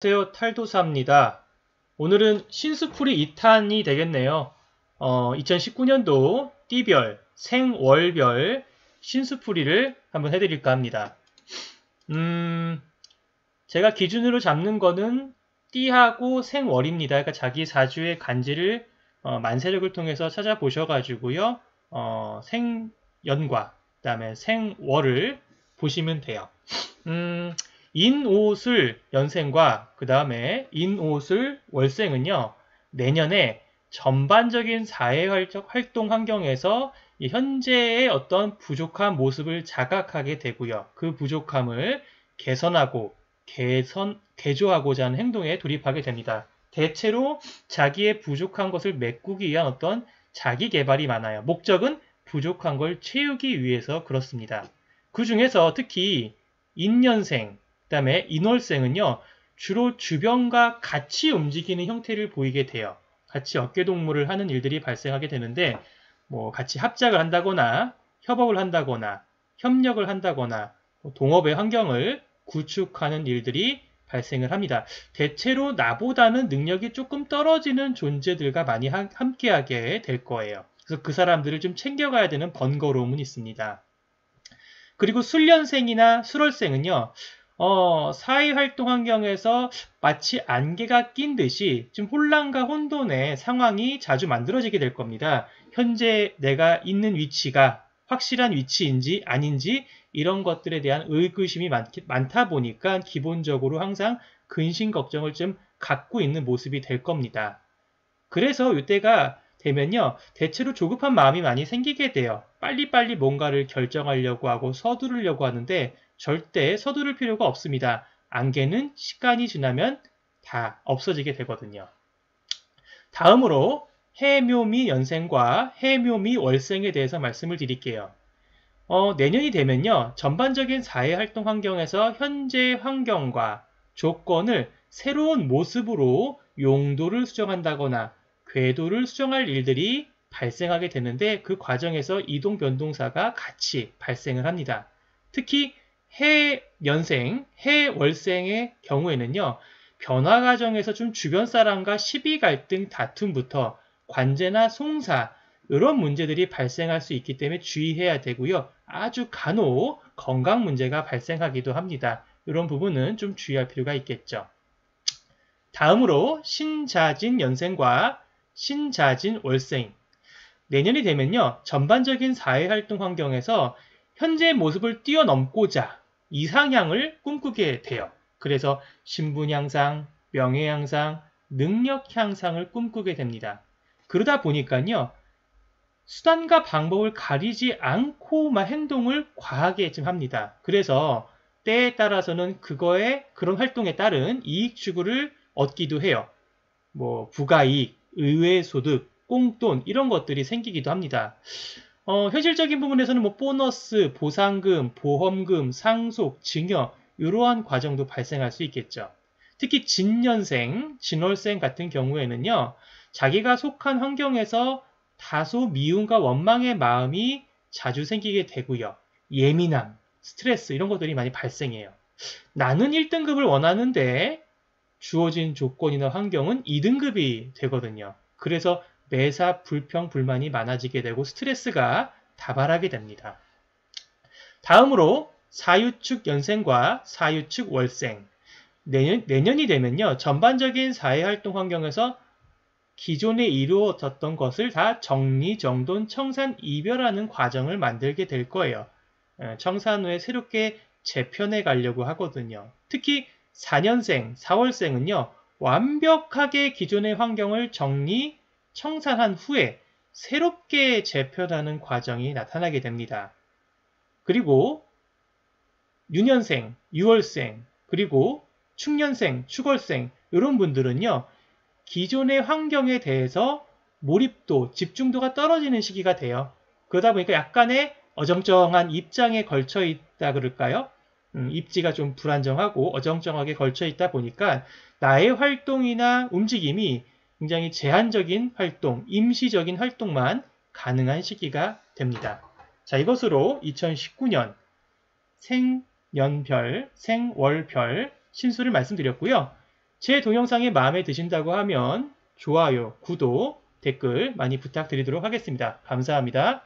안녕하세요. 탈도사입니다. 오늘은 신수풀이 2탄이 되겠네요. 2019년도 띠별, 생월별 신수풀이를 한번 해드릴까 합니다. 제가 기준으로 잡는 거는 띠하고 생월입니다. 그러니까 자기 사주의 간지를 만세력을 통해서 찾아보셔가지고요. 생연과 그 다음에 생월을 보시면 돼요. 인옷을 연생과 그 다음에 인옷을 월생은요, 내년에 전반적인 사회활동 환경에서 현재의 어떤 부족한 모습을 자각하게 되고요. 그 부족함을 개선하고 개조하고자 하는 행동에 돌입하게 됩니다. 대체로 자기의 부족한 것을 메꾸기 위한 어떤 자기 개발이 많아요. 목적은 부족한 걸 채우기 위해서 그렇습니다. 그 중에서 특히 인년생, 그 다음에 인월생은요, 주로 주변과 같이 움직이는 형태를 보이게 돼요. 같이 어깨동무를 하는 일들이 발생하게 되는데, 같이 합작을 한다거나, 협업을 한다거나, 협력을 한다거나, 동업의 환경을 구축하는 일들이 발생을 합니다. 대체로 나보다는 능력이 조금 떨어지는 존재들과 많이 함께하게 될 거예요. 그래서 그 사람들을 좀 챙겨가야 되는 번거로움은 있습니다. 그리고 술년생이나 술월생은요, 사회활동 환경에서 마치 안개가 낀 듯이 좀 혼란과 혼돈의 상황이 자주 만들어지게 될 겁니다. 현재 내가 있는 위치가 확실한 위치인지 아닌지 이런 것들에 대한 의구심이 많다 보니까 기본적으로 항상 근심 걱정을 좀 갖고 있는 모습이 될 겁니다. 그래서 이때가 되면요, 대체로 조급한 마음이 많이 생기게 돼요. 빨리빨리 뭔가를 결정하려고 하고 서두르려고 하는데 절대 서두를 필요가 없습니다. 안개는 시간이 지나면 다 없어지게 되거든요. 다음으로 해묘미 연생과 해묘미 월생에 대해서 말씀을 드릴게요. 내년이 되면요, 전반적인 사회활동 환경에서 현재 환경과 조건을 새로운 모습으로 용도를 수정한다거나 궤도를 수정할 일들이 발생하게 되는데 그 과정에서 이동 변동사가 같이 발생을 합니다. 특히 해연생, 해월생의 경우에는요, 변화 과정에서 좀 주변 사람과 시비 갈등 다툼부터 관제나 송사 이런 문제들이 발생할 수 있기 때문에 주의해야 되고요. 아주 간혹 건강 문제가 발생하기도 합니다. 이런 부분은 좀 주의할 필요가 있겠죠. 다음으로 신자진 연생과 신자진 월생. 내년이 되면요, 전반적인 사회활동 환경에서 현재 모습을 뛰어넘고자 이상향을 꿈꾸게 돼요. 그래서 신분 향상, 명예 향상, 능력 향상을 꿈꾸게 됩니다. 그러다 보니까요, 수단과 방법을 가리지 않고만 행동을 과하게 좀 합니다. 그래서 때에 따라서는 그런 활동에 따른 이익 추구를 얻기도 해요. 부가이익, 의외소득, 꽁돈 이런 것들이 생기기도 합니다. 현실적인 부분에서는 보너스, 보상금, 보험금, 상속, 증여 이러한 과정도 발생할 수 있겠죠. 특히 진년생, 진월생 같은 경우에는요, 자기가 속한 환경에서 다소 미움과 원망의 마음이 자주 생기게 되고요. 예민함, 스트레스 이런 것들이 많이 발생해요. 나는 1등급을 원하는데 주어진 조건이나 환경은 2등급이 되거든요. 그래서 매사 불평, 불만이 많아지게 되고 스트레스가 다발하게 됩니다. 다음으로 사유축 연생과 사유축 월생. 내년이 되면요, 전반적인 사회활동 환경에서 기존에 이루어졌던 것을 다 정리정돈, 청산, 이별하는 과정을 만들게 될 거예요. 청산 후에 새롭게 재편해 가려고 하거든요. 특히 4년생, 4월생은요, 완벽하게 기존의 환경을 정리, 청산한 후에 새롭게 재편하는 과정이 나타나게 됩니다. 그리고 6년생, 6월생, 그리고 축년생, 축월생 이런 분들은요, 기존의 환경에 대해서 몰입도, 집중도가 떨어지는 시기가 돼요. 그러다 보니까 약간의 어정쩡한 입장에 걸쳐 있다 그럴까요? 입지가 좀 불안정하고 어정쩡하게 걸쳐 있다 보니까 나의 활동이나 움직임이 굉장히 제한적인 활동, 임시적인 활동만 가능한 시기가 됩니다. 자, 이것으로 2019년 생년별, 생월별 신수를 말씀드렸고요. 제 동영상이 마음에 드신다고 하면 좋아요, 구독, 댓글 많이 부탁드리도록 하겠습니다. 감사합니다.